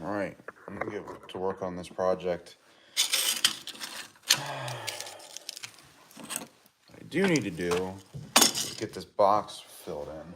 Alright, I'm gonna get to work on this project. What I do need to do is get this box filled in.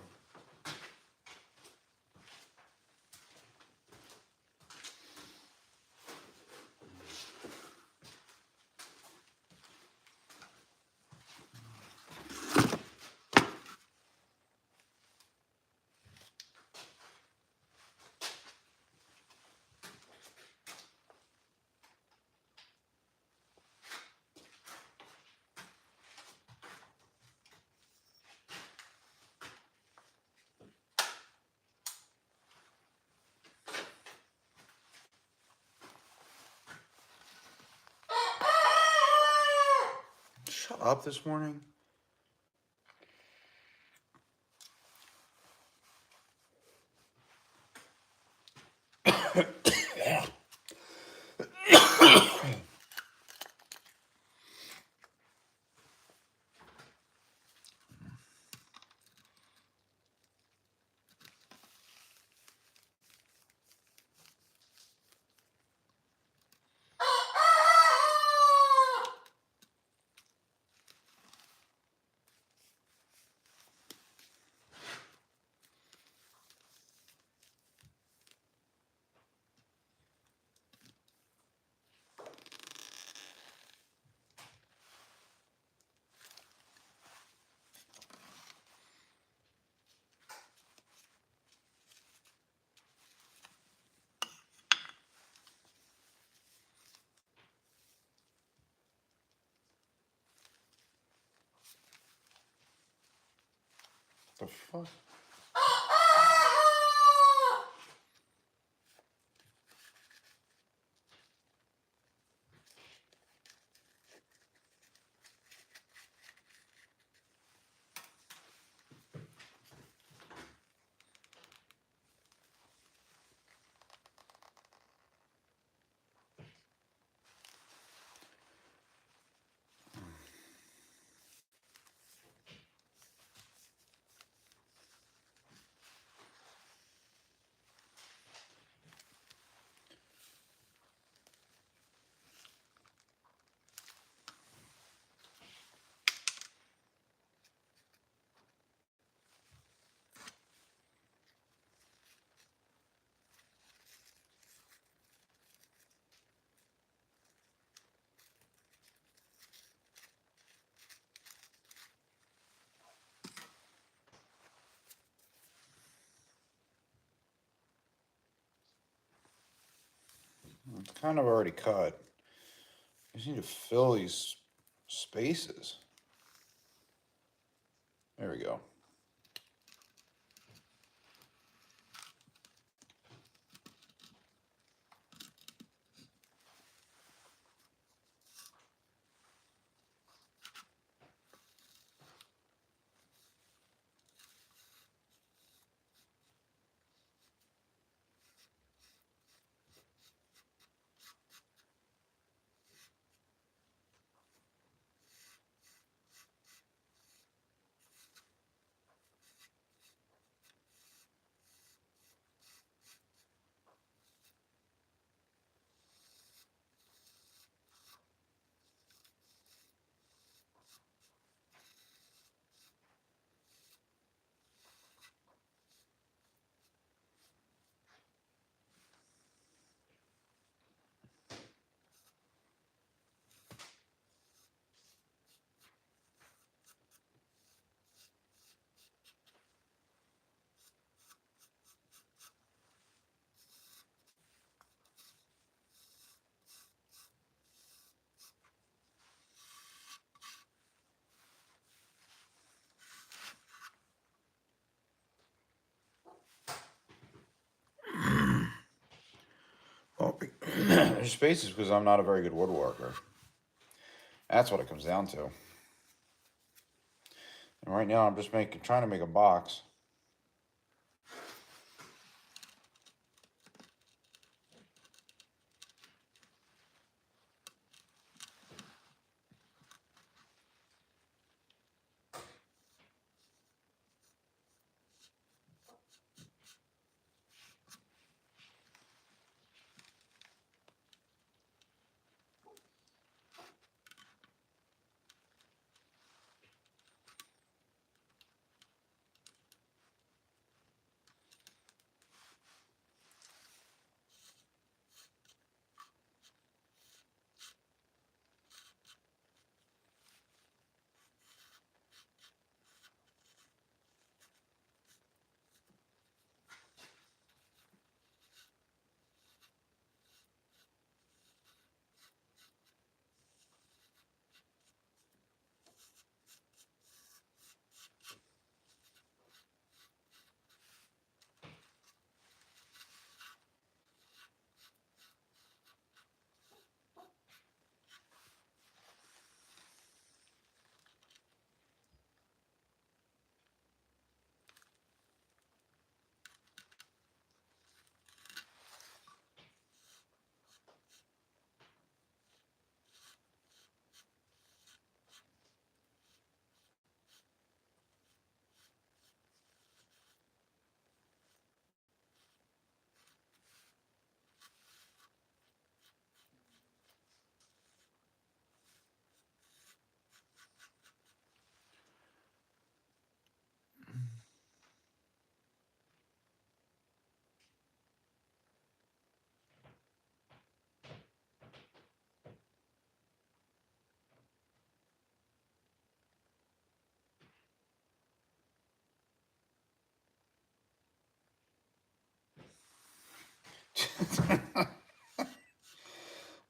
Shut up this morning. The fuck? It's kind of already cut. I just need to fill these spaces. There we go. Well, there's spaces because I'm not a very good woodworker. That's what it comes down to. And right now I'm just trying to make a box.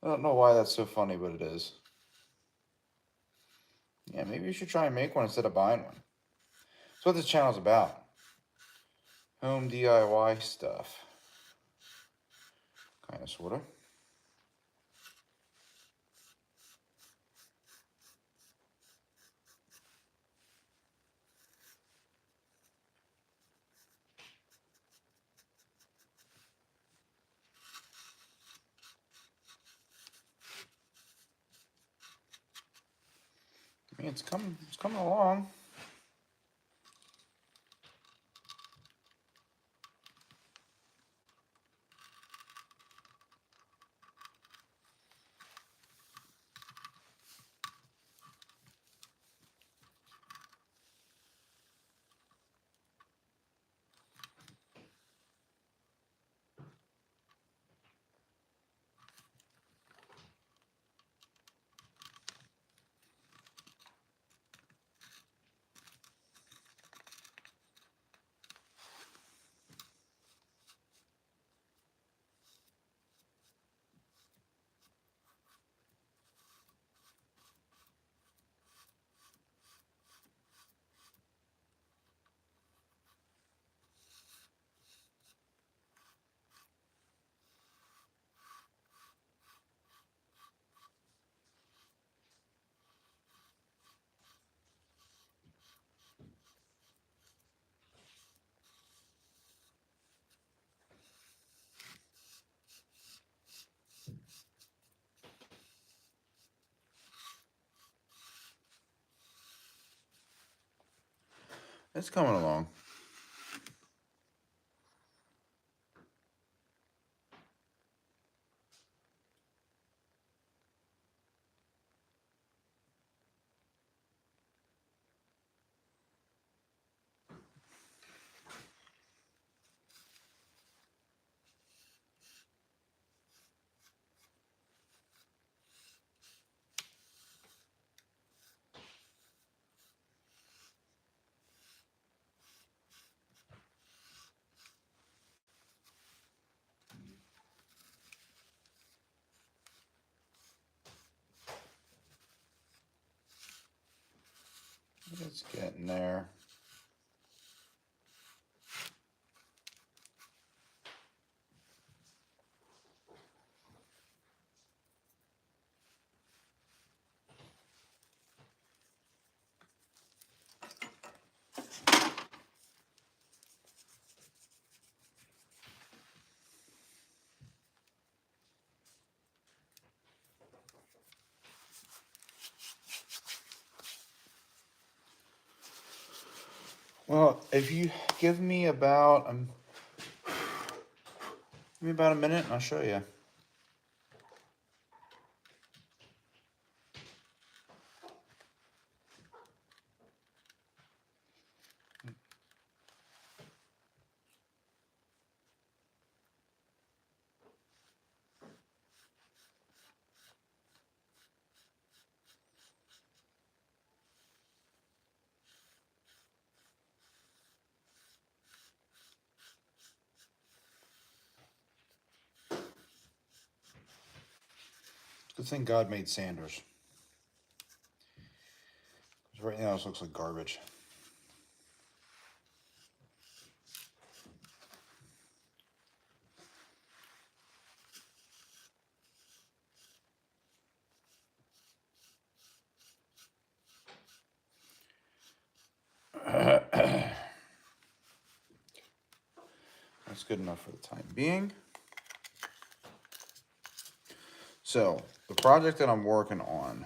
I don't know why that's so funny, but it is. Yeah, maybe you should try and make one instead of buying one. That's what this channel's about. Home DIY stuff. Kind of, sort of. I mean, it's coming along. It's coming along. It's getting there. Well, if you give me about a minute, and I'll show you. Good thing God made sanders. Because right now this looks like garbage. That's good enough for the time being. So, the project that I'm working on.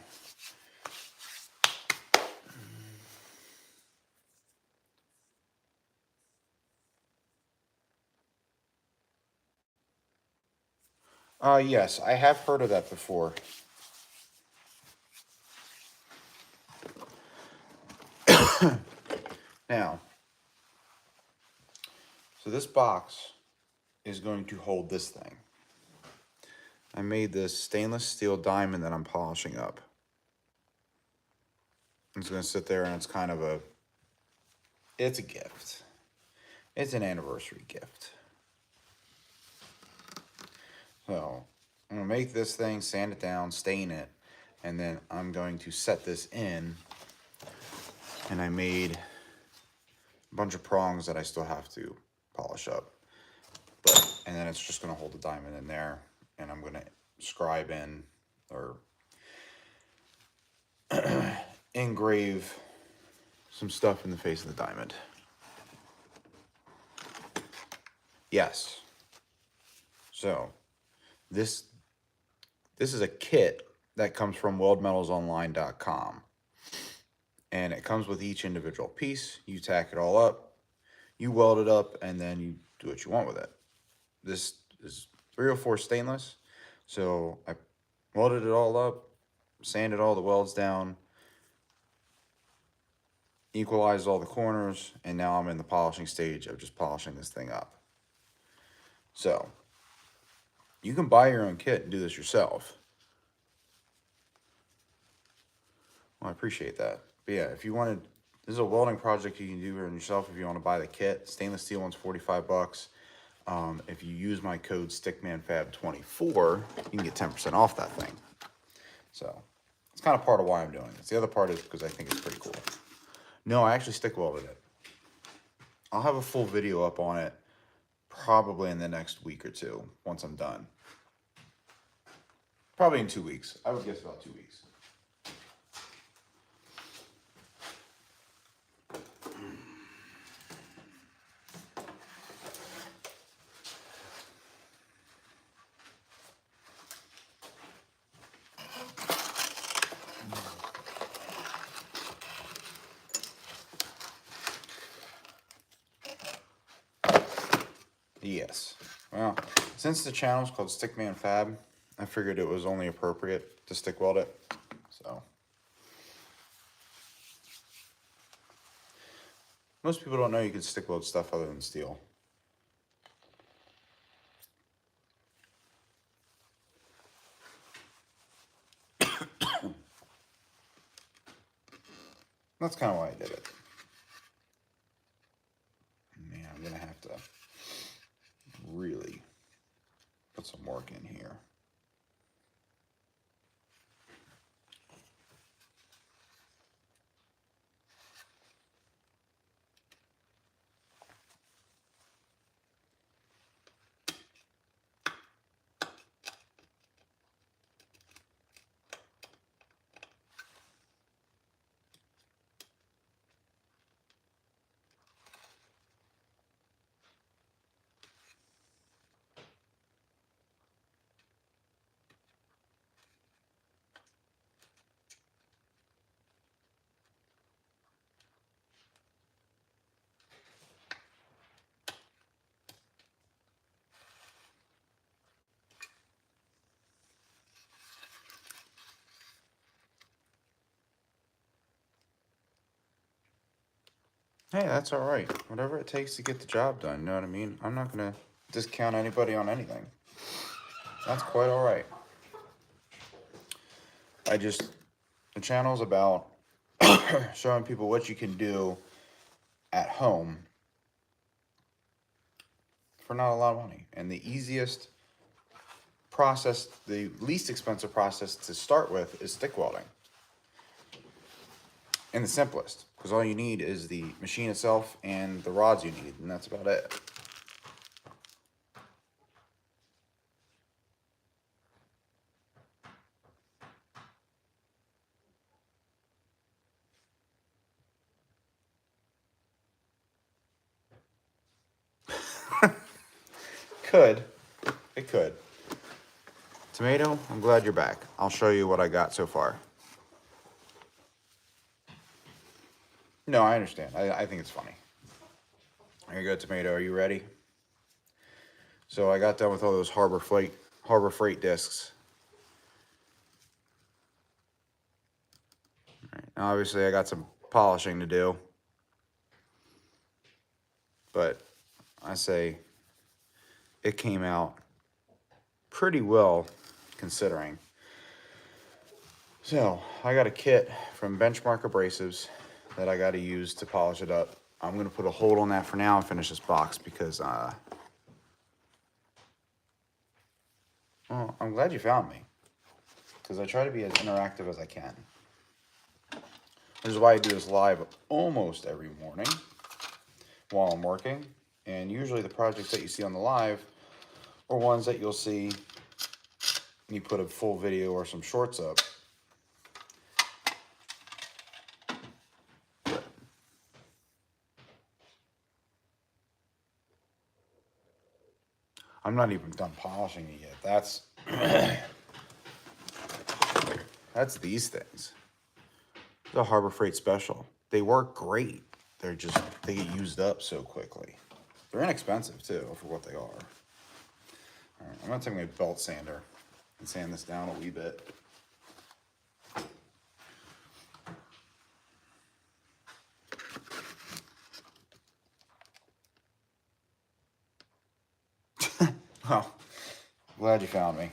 Yes, I have heard of that before. Now, so this box is going to hold this thing. I made this stainless steel diamond that I'm polishing up. It's going to sit there and it's kind of it's a gift. It's an anniversary gift. So, I'm gonna make this thing, sand it down, stain it, and then I'm going to set this in. And I made a bunch of prongs that I still have to polish up. And then it's just gonna hold the diamond in there, and I'm gonna scribe in or engrave some stuff in the face of the diamond. Yes. So this is a kit that comes from weldmetalsonline.com. And it comes with each individual piece. You tack it all up, you weld it up, and then you do what you want with it. This is 304 stainless. So I welded it all up, sanded all the welds down, equalized all the corners, and now I'm in the polishing stage of just polishing this thing up. So you can buy your own kit and do this yourself. Well, I appreciate that. But yeah, if you wanted, this is a welding project you can do yourself if you want to buy the kit. Stainless steel one's 45 bucks. If you use my code StickmanFab24, you can get 10% off that thing. So it's kind of part of why I'm doing this. The other part is because I think it's pretty cool. No, I actually stick welded it. I'll have a full video up on it probably in the next week or two once I'm done. Probably in 2 weeks. I would guess about 2 weeks. Yes. Well, since the channel's called Stickman Fab, I figured it was only appropriate to stick weld it. So most people don't know you can stick weld stuff other than steel. That's kind of why I did it. Man, I'm gonna have to really put some work in here. Hey, that's all right. Whatever it takes to get the job done, you know what I mean? I'm not gonna discount anybody on anything. That's quite all right. The channel's about showing people what you can do at home for not a lot of money. And the easiest process, the least expensive process to start with is stick welding. And the simplest, because all you need is the machine itself and the rods you need, and that's about it. It could. Tomato, I'm glad you're back. I'll show you what I got so far. No, I understand. I think it's funny. Here you go, Tomato. Are you ready? So I got done with all those Harbor Freight discs. All right. Now, obviously, I got some polishing to do. But I say it came out pretty well considering. So I got a kit from Benchmark Abrasives that I got to use to polish it up. I'm going to put a hold on that for now and finish this box because, well, Well, I'm glad you found me, because I try to be as interactive as I can. This is why I do this live almost every morning while I'm working. And usually the projects that you see on the live are ones that you'll see you put a full video or some shorts up. I'm not even done polishing it yet. That's these things. The Harbor Freight Special. They work great. They get used up so quickly. They're inexpensive too for what they are. All right, I'm gonna take my belt sander and sand this down a wee bit. Well, glad you found me.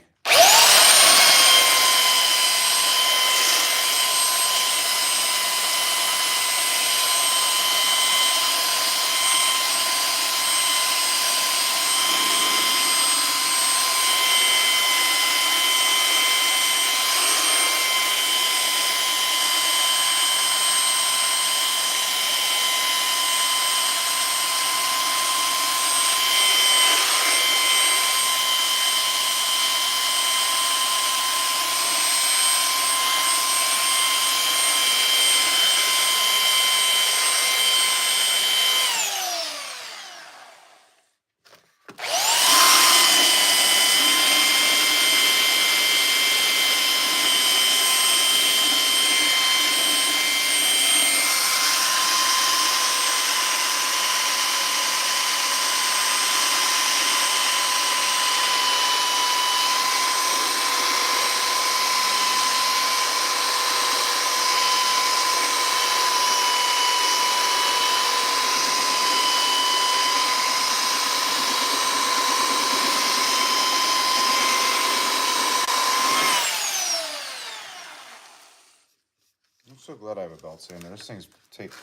I'm so glad I have a belt sander. This thing's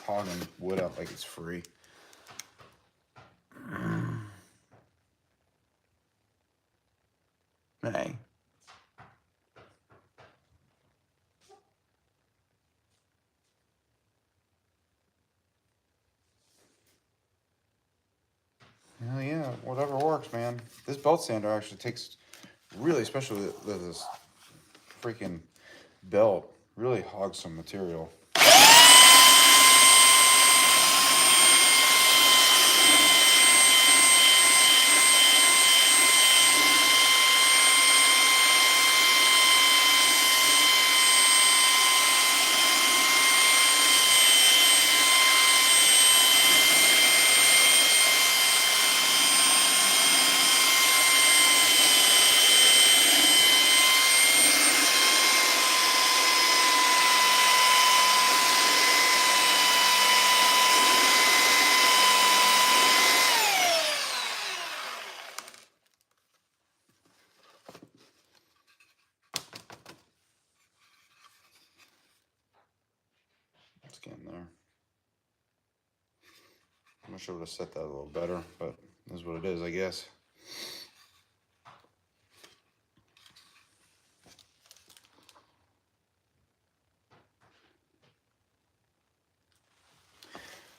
hogging wood out like it's free. Hey. Hell yeah, whatever works, man. This belt sander actually takes, really, especially with this freaking belt, really hogs some material. Let's get in there. I wish I would have set that a little better, but this is what it is, I guess.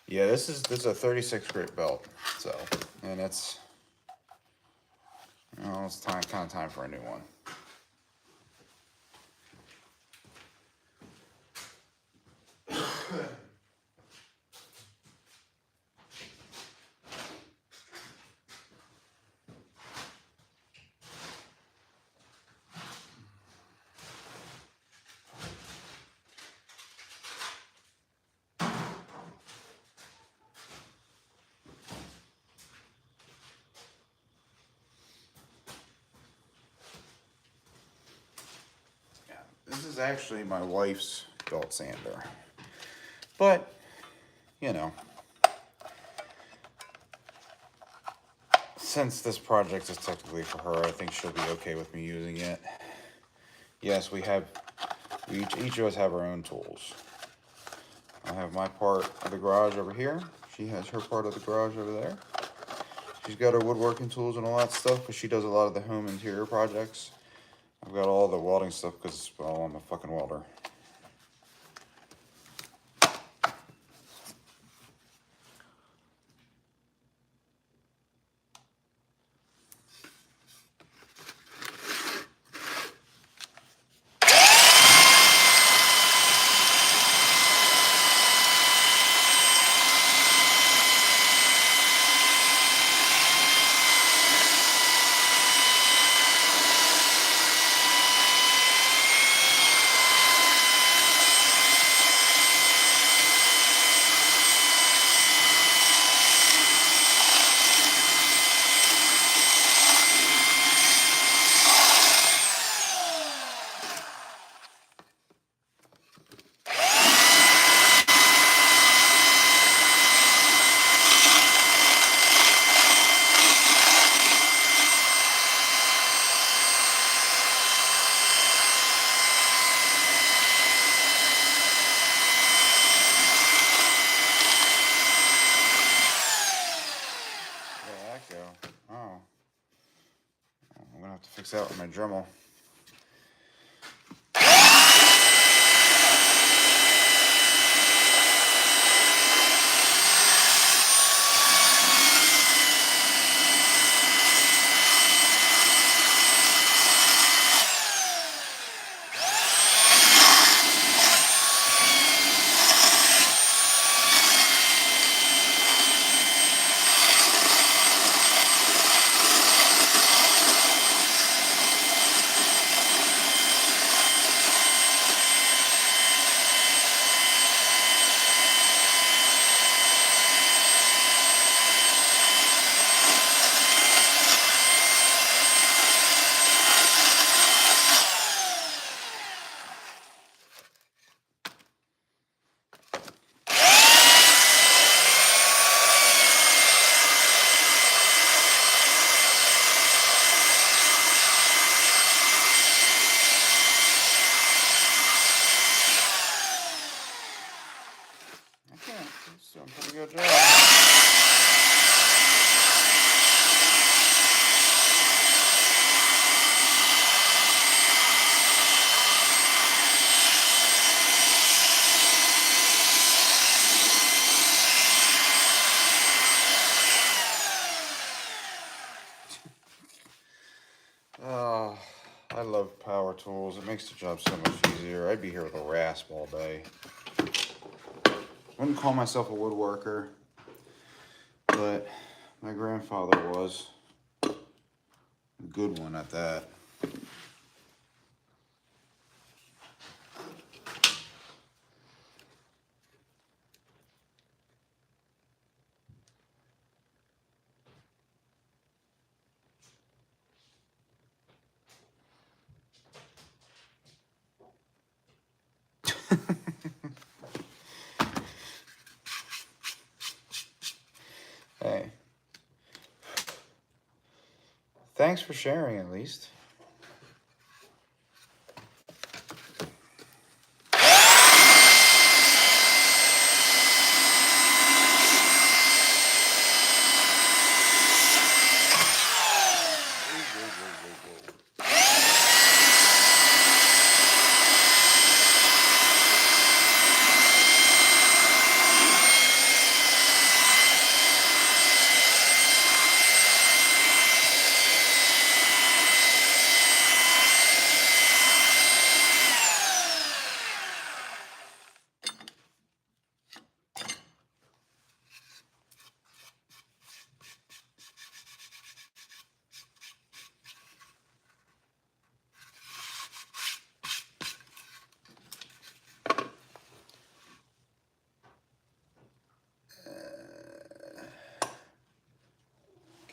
Yeah, this is a 36 grit belt, so, and it's kind of time for a new one. This is actually my wife's belt sander, but, you know, since this project is technically for her, I think she'll be okay with me using it. Yes, we each of us have our own tools. I have my part of the garage over here. She has her part of the garage over there. She's got her woodworking tools and all that stuff, because she does a lot of the home interior projects. I've got all the welding stuff because, well, I'm a fucking welder. I'm gonna have to fix that with my Dremel. It's doing a pretty good job. Oh, I love power tools. It makes the job so much easier. I'd be here with a rasp all day. Wouldn't call myself a woodworker, but my grandfather was. A good one at that. Hey. Thanks for sharing, at least.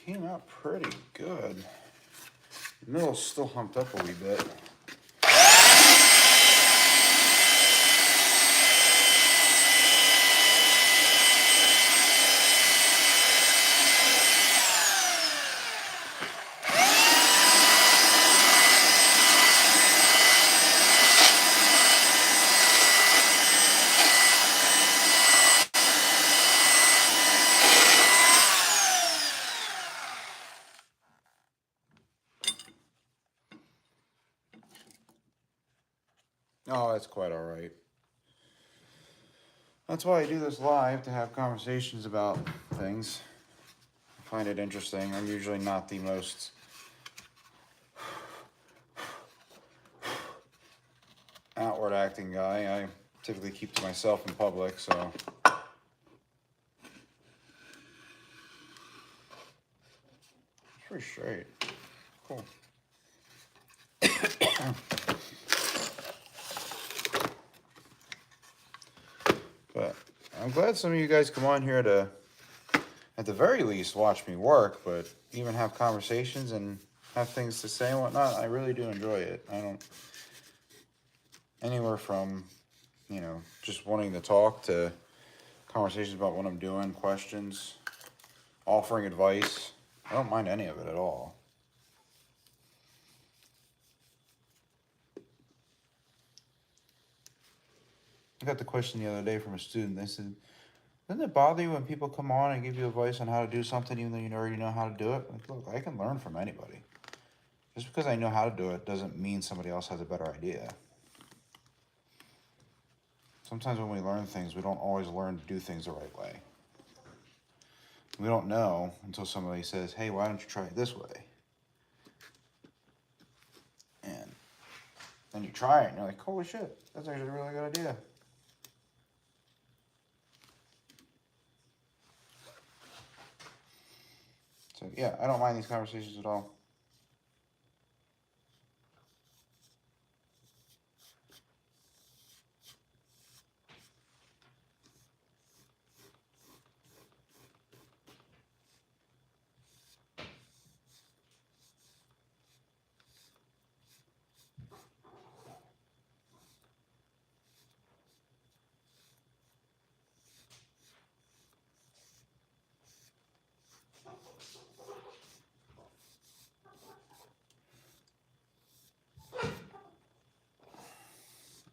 Came out pretty good. The middle's still humped up a wee bit. Oh, that's quite all right. That's why I do this live, to have conversations about things. I find it interesting. I'm usually not the most outward acting guy. I typically keep to myself in public, so. It's pretty straight. Cool. But I'm glad some of you guys come on here to, at the very least, watch me work, but even have conversations and have things to say and whatnot. I really do enjoy it. I don't, anywhere from, you know, just wanting to talk to conversations about what I'm doing, questions, offering advice. I don't mind any of it at all. I got the question the other day from a student. They said, doesn't it bother you when people come on and give you advice on how to do something even though you already know how to do it? Like, look, I can learn from anybody. Just because I know how to do it doesn't mean somebody else has a better idea. Sometimes when we learn things, we don't always learn to do things the right way. We don't know until somebody says, hey, why don't you try it this way? And then you try it and you're like, holy shit, that's actually a really good idea. So yeah, I don't mind these conversations at all.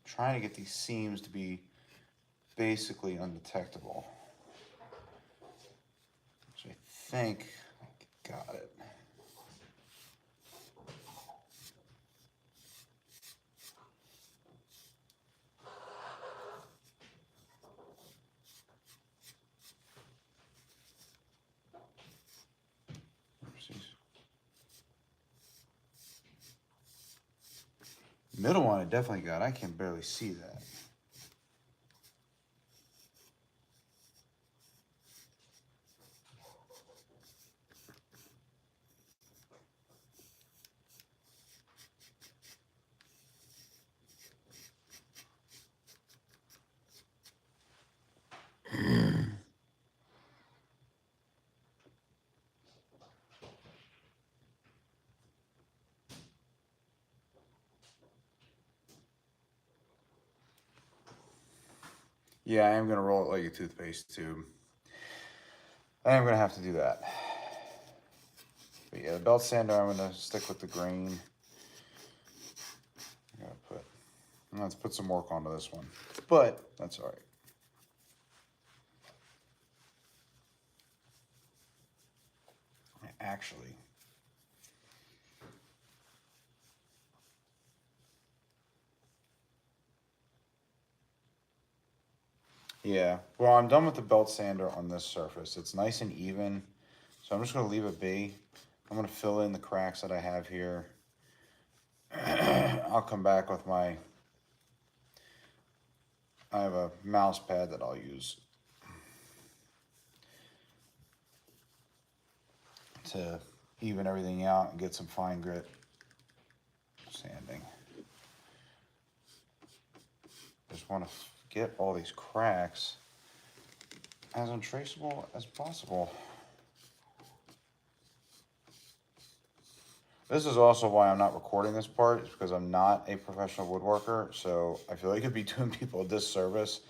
Trying to get these seams to be basically undetectable. So I think I got it. Oopsies. Middle one I definitely got. I can barely see that. Yeah, I am going to roll it like a toothpaste tube. I am going to have to do that. But yeah, the belt sander, I'm going to stick with the grain. I'm going to put some work onto this one. But that's all right. Actually, yeah. Well, I'm done with the belt sander on this surface. It's nice and even. So I'm just going to leave it be. I'm going to fill in the cracks that I have here. I'll come back with I have a mouse pad that I'll use to even everything out and get some fine grit sanding. Just want to get all these cracks as untraceable as possible. This is also why I'm not recording this part, is because I'm not a professional woodworker, so I feel like it'd be doing people a disservice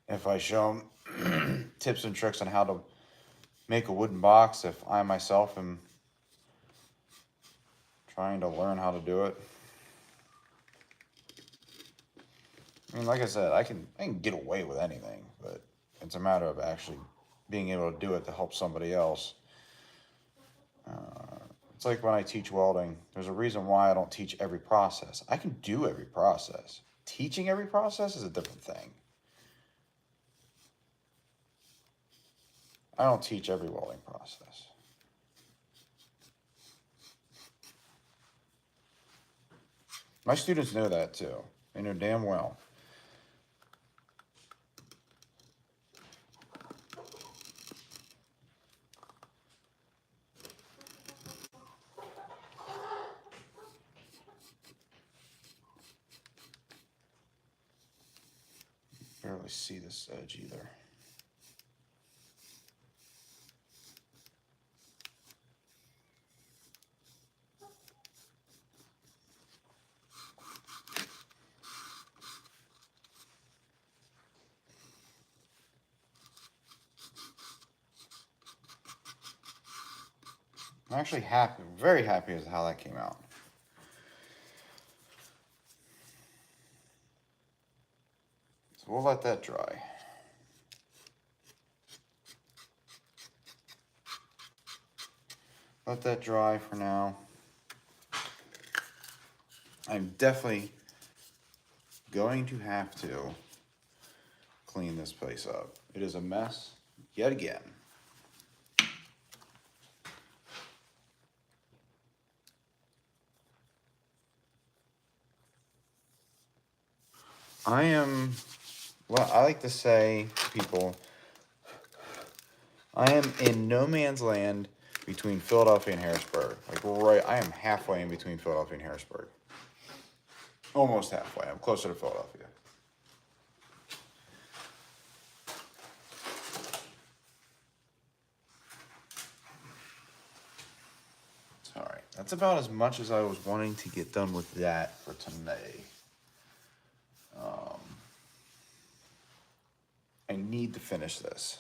if I show them tips and tricks on how to make a wooden box if I myself am trying to learn how to do it. I mean, like I said, I can get away with anything, but it's a matter of actually being able to do it to help somebody else. It's like when I teach welding, there's a reason why I don't teach every process. I can do every process. Teaching every process is a different thing. I don't teach every welding process. My students know that too. They know damn well. Barely see this edge either. I'm actually happy, very happy with how that came out. So we'll let that dry. Let that dry for now. I'm definitely going to have to clean this place up. It is a mess yet again. Well, I like to say to people, I am in no man's land between Philadelphia and Harrisburg. Like right, I am halfway in between Philadelphia and Harrisburg. Almost halfway. I'm closer to Philadelphia. All right, that's about as much as I was wanting to get done with that for today. I need to finish this.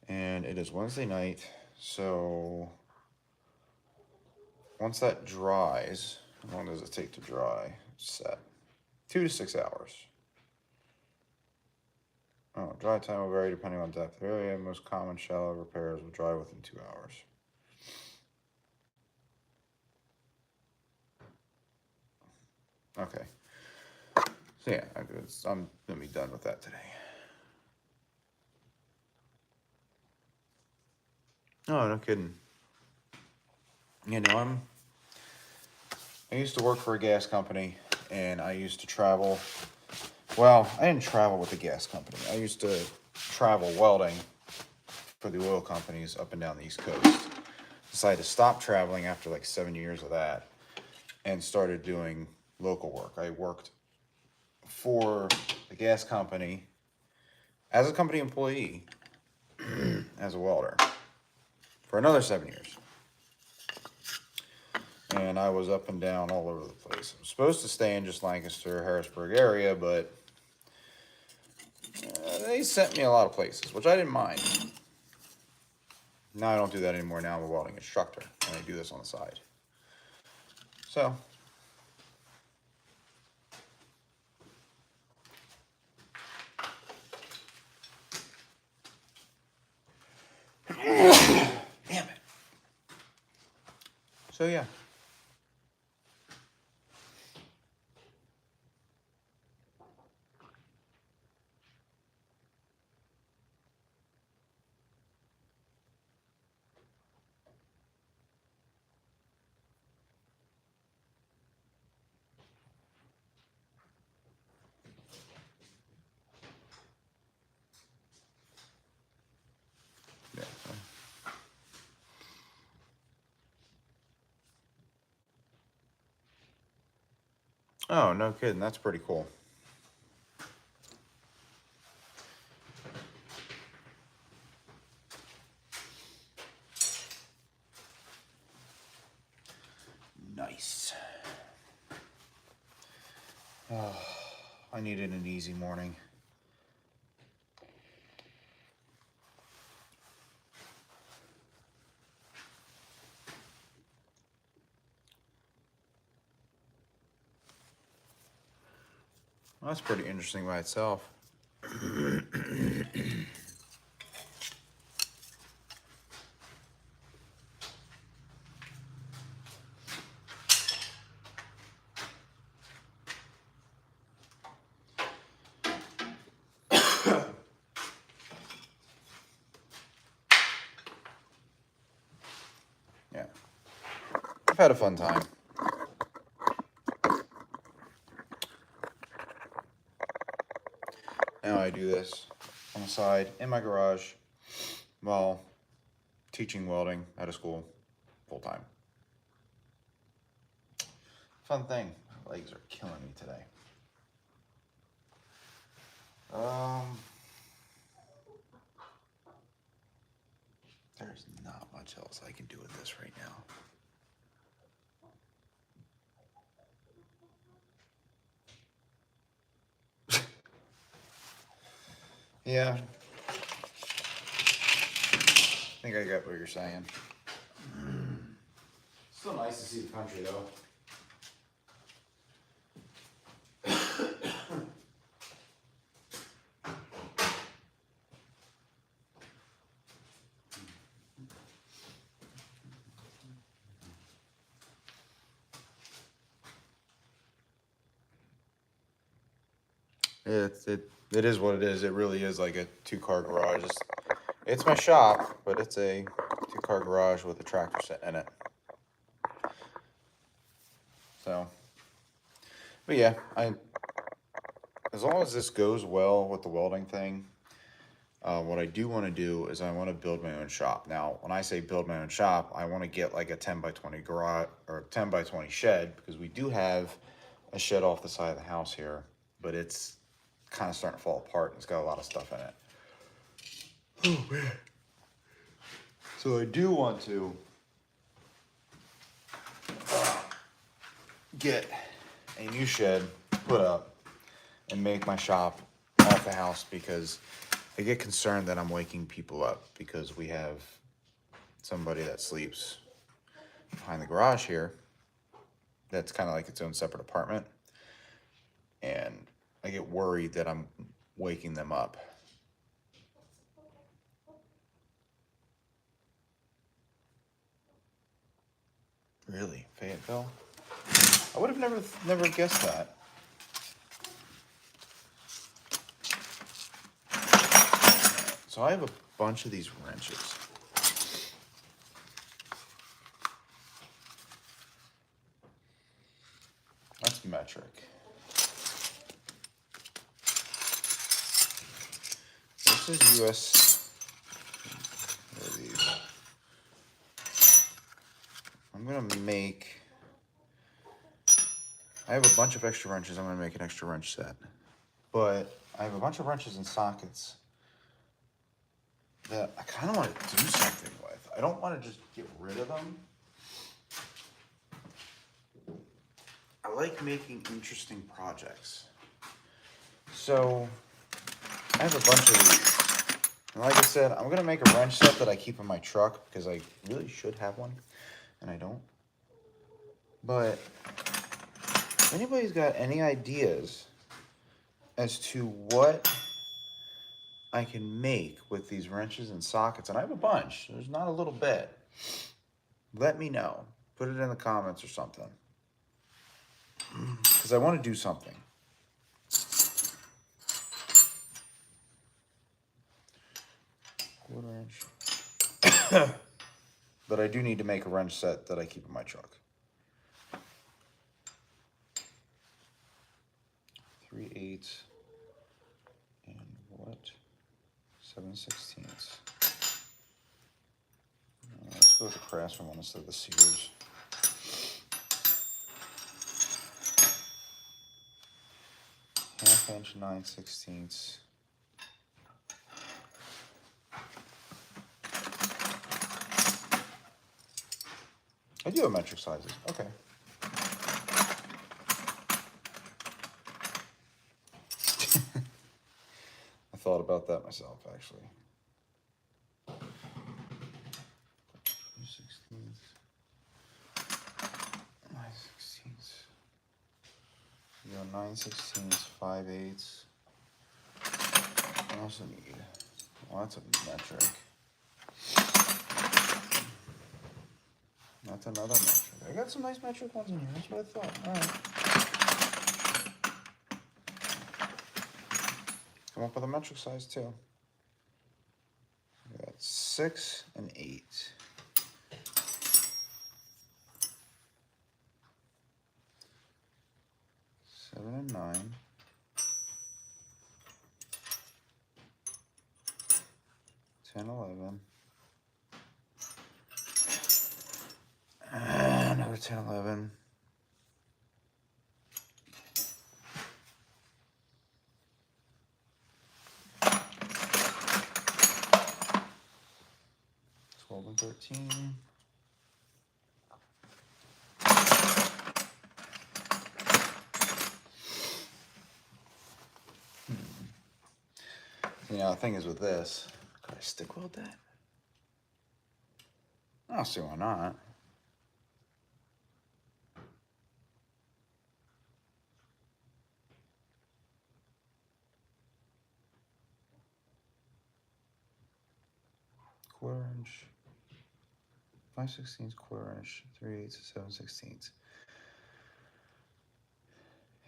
And it is Wednesday night, so once that dries, how long does it take to dry? Set 2 to 6 hours. Oh, dry time will vary depending on depth of area. Most common shallow repairs will dry within 2 hours. Okay. So yeah, I'm gonna be done with that today. Oh, no kidding. You know, I used to work for a gas company, and I used to travel. Well, I didn't travel with the gas company. I used to travel welding for the oil companies up and down the East Coast. Decided to stop traveling after like 7 years of that and started doing local work. I worked for the gas company as a company employee as a welder for another 7 years. And I was up and down all over the place. I was supposed to stay in just Lancaster, Harrisburg area, but they sent me a lot of places, which I didn't mind. Now I don't do that anymore. Now I'm a welding instructor, and I do this on the side. So, damn it. So yeah. Yeah. Oh, no kidding. That's pretty cool. Nice. Oh, I needed an easy morning. Well, that's pretty interesting by itself. had a fun time. Now I do this on the side in my garage while teaching welding at a school full time. Fun thing. My legs are killing me today. There's not much else I can do with this right now. Yeah. I think I got what you're saying. Still nice to see the country though. It is what it is. It really is like a 2-car garage. It's my shop, but it's a 2-car garage with a tractor set in it. So, but yeah, as long as this goes well with the welding thing, what I do want to do is I want to build my own shop. Now, when I say build my own shop, I want to get like a 10x20 garage or 10x20 shed, because we do have a shed off the side of the house here, but it's kind of starting to fall apart. It's got a lot of stuff in it. Oh man. So I do want to get a new shed put up and make my shop off the house, because I get concerned that I'm waking people up, because we have somebody that sleeps behind the garage here that's kind of like its own separate apartment, and I get worried that I'm waking them up. Really? Fayetteville? I would have never guessed that. So I have a bunch of these wrenches. That's metric. This is US. What are these? I'm gonna make. I have a bunch of extra wrenches. I'm gonna make an extra wrench set. But I have a bunch of wrenches and sockets that I kind of want to do something with. I don't want to just get rid of them. I like making interesting projects. So I have a bunch of these. And like I said, I'm going to make a wrench set that I keep in my truck, because I really should have one, and I don't. But if anybody's got any ideas as to what I can make with these wrenches and sockets, and I have a bunch, there's not a little bit, let me know. Put it in the comments or something, because I want to do something. Wood wrench. But I do need to make a wrench set that I keep in my truck. 3/8 and what? 7/16. Let's go with the Craftsman one instead of the Sears. Half-inch 9/16. I do have metric sizes. Okay. I thought about that myself, actually. 3/16. 9/16. You go 9/16, 5/8. I also need lots of metric. That's another metric. I got some nice metric ones in here. That's what I thought. All right. Come up with a metric size too. We got 6 and 8. and 9. 10, 11. Another 10, 11. And 13. Yeah, the thing is with this, could I stick weld that? I'll see why not. Quarter inch, 5/16, quarter inch, 3/8, 7/16.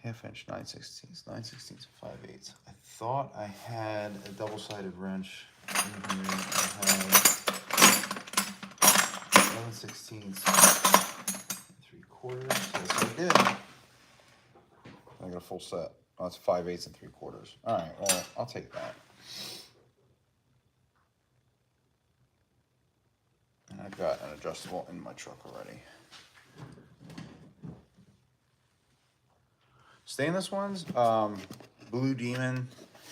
Half inch, 9/16, 9/16, 5/8. I thought I had a double-sided wrench in here. I had 11/16, 3/4. Yes, I did. I got a full set. Oh, it's 5/8 and 3/4. All right, well, I'll take that. And I've got an adjustable in my truck already. Stainless ones, Blue Demon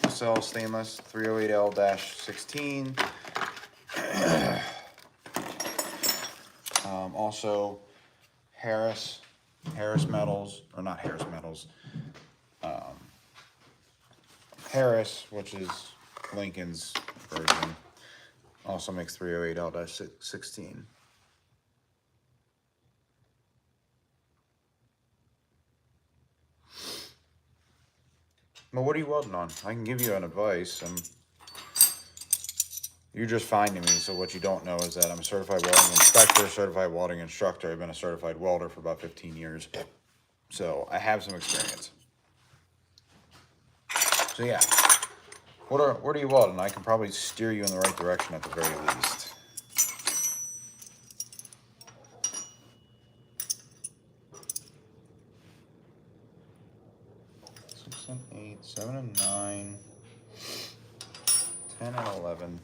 sells stainless 308L-16. Also Harris Metals, or not Harris Metals, Harris, which is Lincoln's version, also makes 308L-16. Well, what are you welding on? I can give you an advice, and you're just finding me, so what you don't know is that I'm a certified welding inspector, certified welding instructor. I've been a certified welder for about 15 years, so I have some experience. So yeah, what are you welding? I can probably steer you in the right direction at the very least. 6 and 8, 7 and 9, 10 and 11.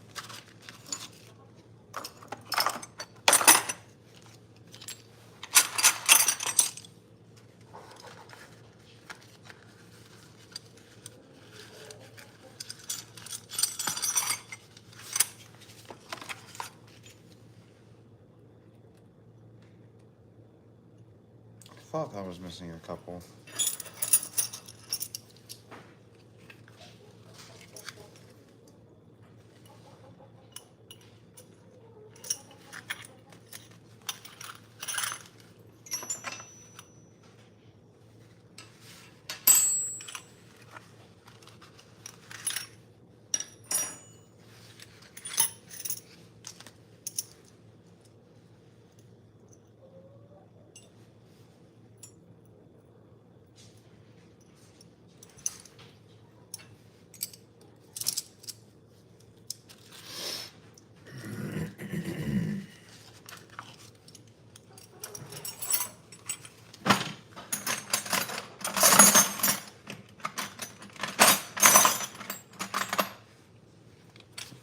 I thought I was missing a couple.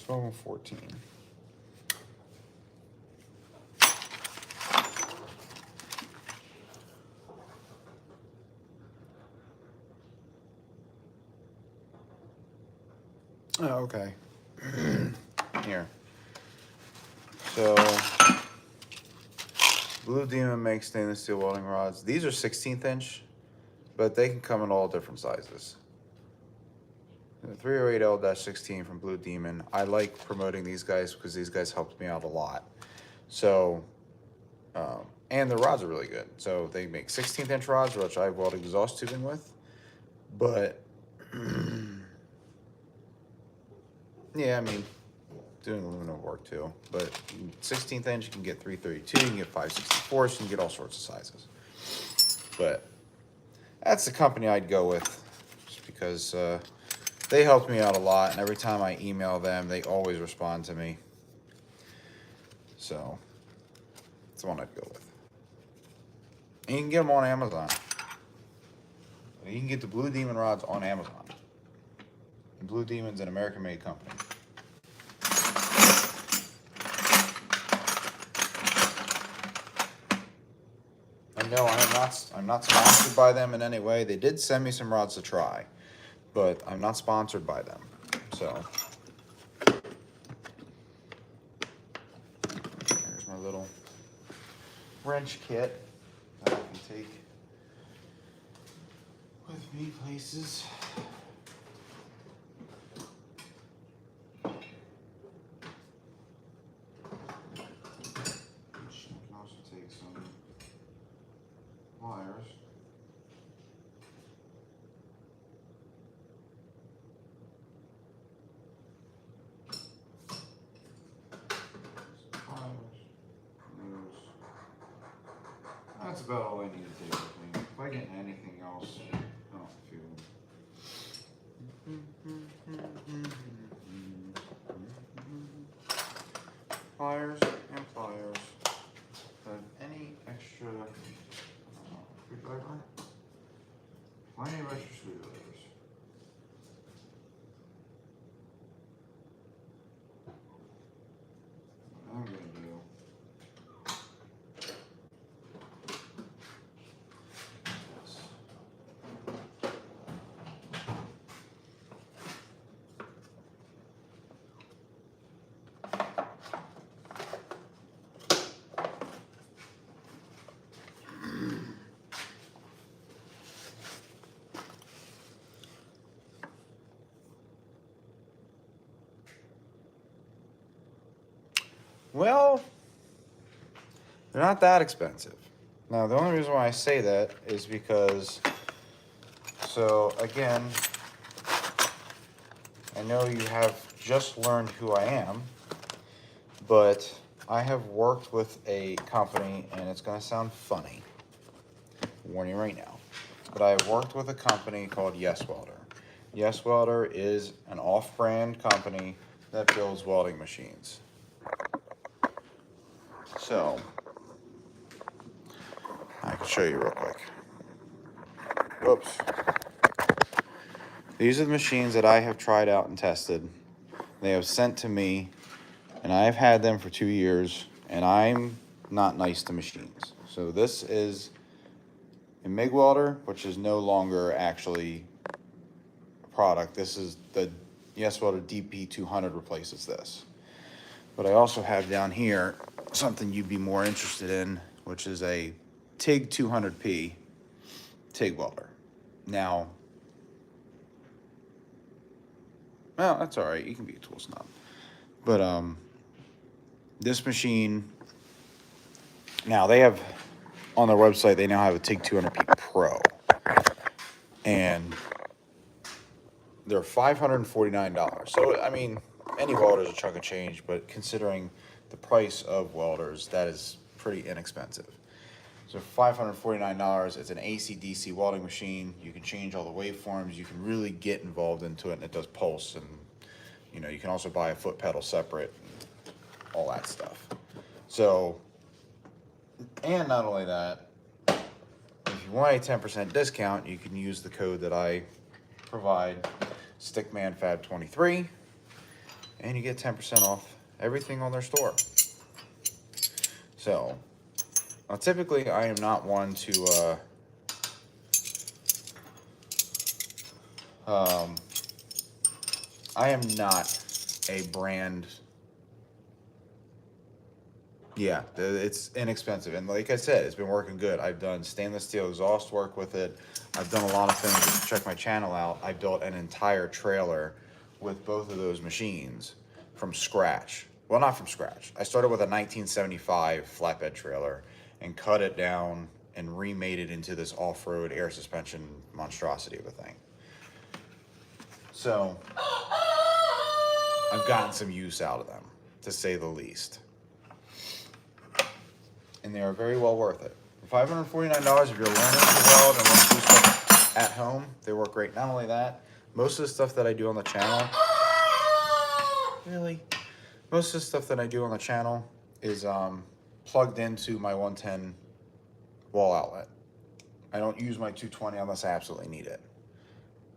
Oh, 14. Oh, okay. Here. So, Blue Demon makes stainless steel welding rods. These are 16th inch, but they can come in all different sizes. 308L-16 from Blue Demon. I like promoting these guys because these guys helped me out a lot. So, and the rods are really good. So they make 16th inch rods, which I weld exhaust tubing with. But, yeah, I mean, doing aluminum work too. But 16th inch, you can get 332, you can get 564, you can get all sorts of sizes. But that's the company I'd go with, just because they helped me out a lot, and every time I email them, they always respond to me. So that's the one I'd go with. And you can get them on Amazon. You can get the Blue Demon rods on Amazon. Blue Demon's an American-made company. And no, I'm not sponsored by them in any way. They did send me some rods to try, but I'm not sponsored by them. So there's my little wrench kit that I can take with me places. Pliers. That's about all I need to take with me. If I get anything else, I don't feel. Pliers and pliers. Have any extra screwdriver? Plenty of extra screwdrivers. What I'm gonna do. Well, they're not that expensive. Now, the only reason why I say that is because, so again, I know you have just learned who I am, but I have worked with a company, and it's going to sound funny. I'm warning you right now. But I have worked with a company called Yes Welder. Yes Welder is an off-brand company that builds welding machines. So, I can show you real quick. Whoops. These are the machines that I have tried out and tested. They have sent to me, and I've had them for 2 years, and I'm not nice to machines. So this is a MIG welder, which is no longer actually a product. This is the Yes Welder DP200 replaces this. But I also have down here something you'd be more interested in, which is a TIG 200P TIG welder. Now, well, that's all right. You can be a tool snob. But this machine, now they have on their website, they now have a TIG 200P Pro, and they're $549. So I mean, any welder is a chunk of change, but considering the price of welders, that is pretty inexpensive. So $549, it's an AC/DC welding machine. You can change all the waveforms. You can really get involved into it, and it does pulse. And you know, you can also buy a foot pedal separate, and all that stuff. So, and not only that, if you want a 10% discount, you can use the code that I provide, StickmanFab23, and you get 10% off everything on their store. So, now typically I am not one to I am not a brand. Yeah, it's inexpensive, and like I said, it's been working good. I've done stainless steel exhaust work with it. I've done a lot of things. If you check my channel out, I built an entire trailer with both of those machines from scratch. Well, not from scratch. I started with a 1975 flatbed trailer and cut it down and remade it into this off-road air suspension monstrosity of a thing. So I've gotten some use out of them, to say the least. And they are very well worth it. For $549, if you're learning to weld and want to do stuff at home, they work great. Not only that, most of the stuff that I do on the channel, most of the stuff that I do on the channel is plugged into my 110 wall outlet. I don't use my 220 unless I absolutely need it.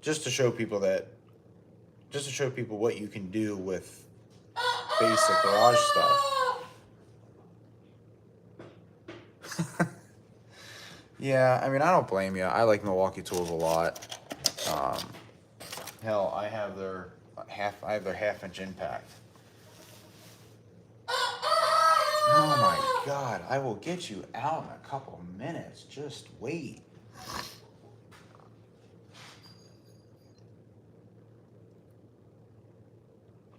Just to show people what you can do with basic garage stuff. Yeah, I mean, I don't blame you. I like Milwaukee tools a lot. Hell, I have their half-inch impact. Oh my God, I will get you out in a couple minutes. Just wait.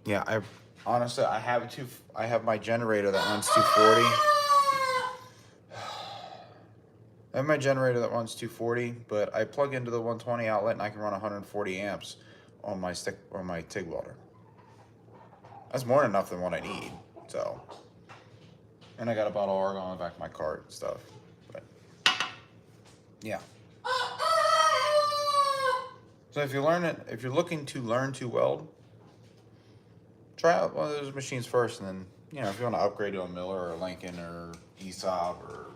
Yeah, honestly, I have my generator that runs 240. I have my generator that runs 240, but I plug into the 120 outlet and I can run 140 amps on my TIG welder. That's more than enough than what I need. So, and I got a bottle of argon on the back of my cart and stuff. But yeah. So if you're looking to learn to weld, try out one of those machines first, and then if you want to upgrade to a Miller or a Lincoln or ESOP or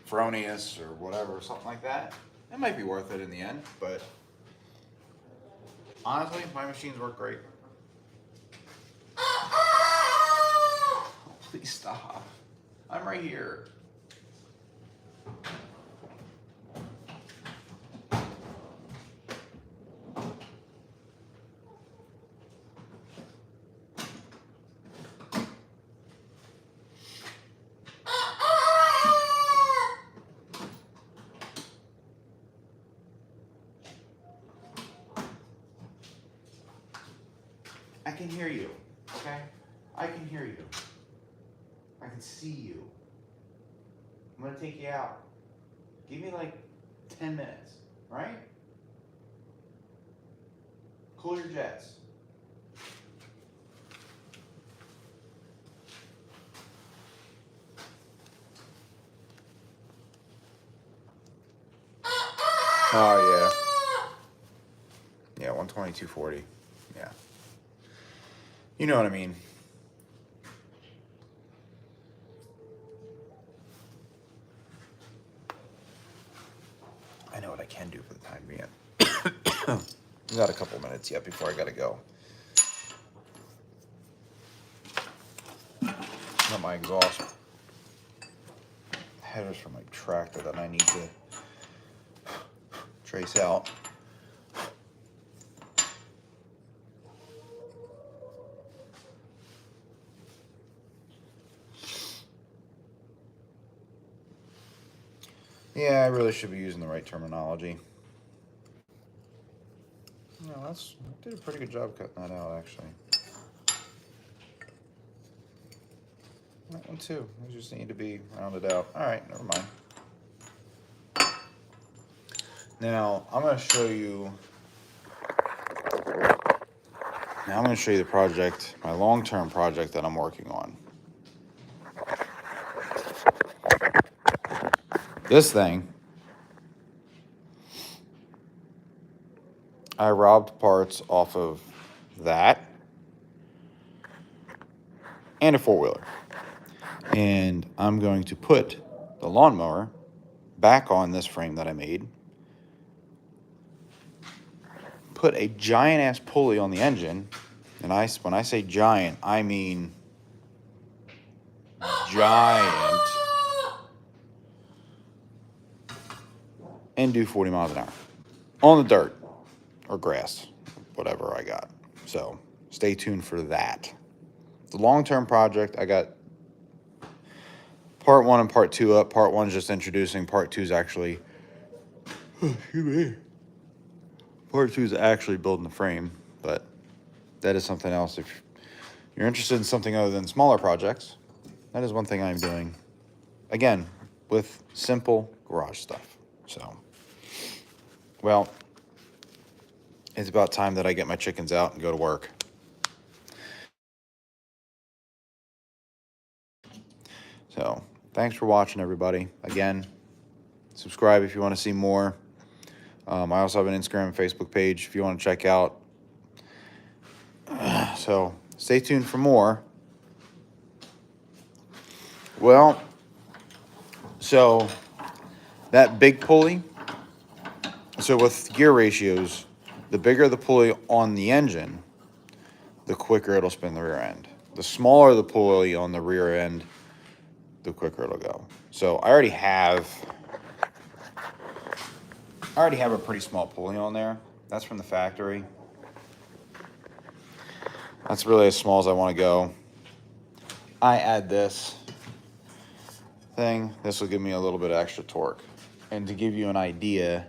Fronius or whatever, something like that, it might be worth it in the end. But honestly, my machines work great. Oh, please stop. I'm right here. I can hear you, okay? I can hear you. I can see you. I'm gonna take you out. Give me like 10 minutes, right? Cool your jets. Oh yeah. Yeah, 120, 240. Yeah. You know what I mean. I know what I can do for the time being. We got a couple minutes yet before I gotta go. Got my exhaust headers for my tractor that I need to trace out. Yeah, I really should be using the right terminology. No, I did a pretty good job cutting that out, actually. That one too. They just need to be rounded out. All right, never mind. Now I'm going to show you. The project, my long-term project that I'm working on. This thing, I robbed parts off of that and a four-wheeler. And I'm going to put the lawnmower back on this frame that I made. Put a giant-ass pulley on the engine. And when I say giant, I mean giant. And do 40 miles an hour. On the dirt. Or grass. Whatever I got. So, stay tuned for that. The long-term project, I got part 1 and part 2 up. Part 1 is just introducing. Part 2 is actually... excuse me. Part 2 is actually building the frame. But that is something else. If you're interested in something other than smaller projects, that is one thing I'm doing. Again, with simple garage stuff. So, well, it's about time that I get my chickens out and go to work. So, thanks for watching, everybody. Again, subscribe if you want to see more. I also have an Instagram and Facebook page if you want to check out. So, stay tuned for more. Well, so that big pulley So with gear ratios, the bigger the pulley on the engine, the quicker it'll spin the rear end. The smaller the pulley on the rear end, the quicker it'll go. So I already have a pretty small pulley on there. That's from the factory. That's really as small as I want to go. I add this thing. This will give me a little bit of extra torque. And to give you an idea,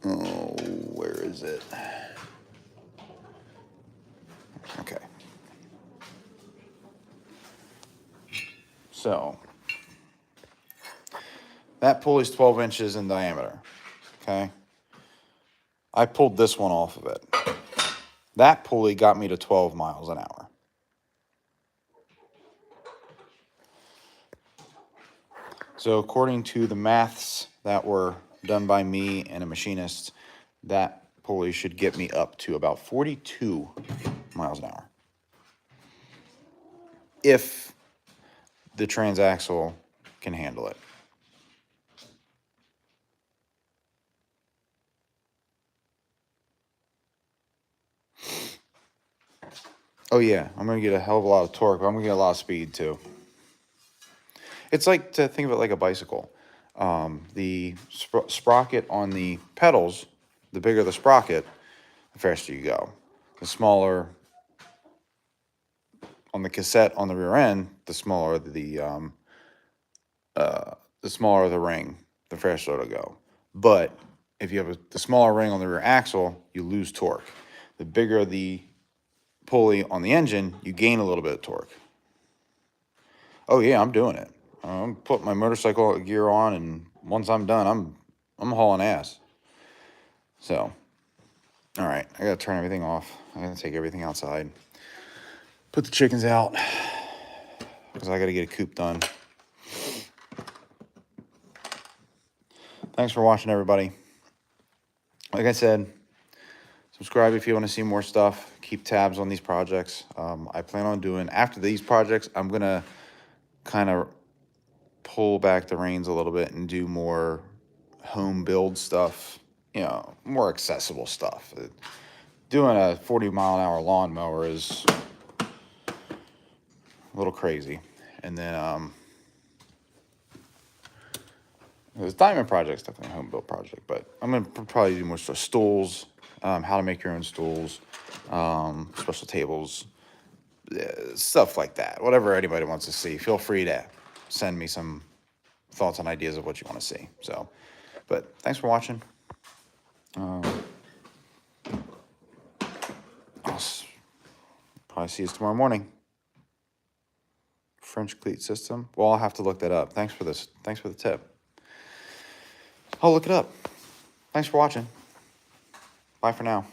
oh, where is it? Okay. So that pulley's 12 inches in diameter. Okay. I pulled this one off of it. That pulley got me to 12 miles an hour. So according to the maths that were done by me and a machinist, that pulley should get me up to about 42 miles an hour. If the transaxle can handle it. Oh yeah, I'm gonna get a hell of a lot of torque, but I'm gonna get a lot of speed too. It's like, to think of it like a bicycle. The sprocket on the pedals, the bigger the sprocket, the faster you go. The smaller on the cassette on the rear end, the smaller the ring, the faster it'll go. But if you have the smaller ring on the rear axle, you lose torque. The bigger the pulley on the engine, you gain a little bit of torque. Oh yeah, I'm doing it. I'm putting my motorcycle gear on, and once I'm done, I'm hauling ass. So, all right, I gotta turn everything off. I gotta take everything outside. Put the chickens out because I gotta get a coop done. Thanks for watching, everybody. Like I said, subscribe if you want to see more stuff. Keep tabs on these projects. I plan on doing, after these projects, I'm gonna kind of pull back the reins a little bit and do more home build stuff, you know, more accessible stuff. Doing a 40-mile-an-hour lawnmower is a little crazy. And then the diamond project's definitely a home build project, but I'm gonna probably do more stuff. Stools, how to make your own stools, special tables, stuff like that. Whatever anybody wants to see, feel free to send me some thoughts and ideas of what you want to see. So, but thanks for watching. I'll probably see you tomorrow morning. French cleat system. Well, I'll have to look that up. Thanks for this. Thanks for the tip. I'll look it up. Thanks for watching. Bye for now.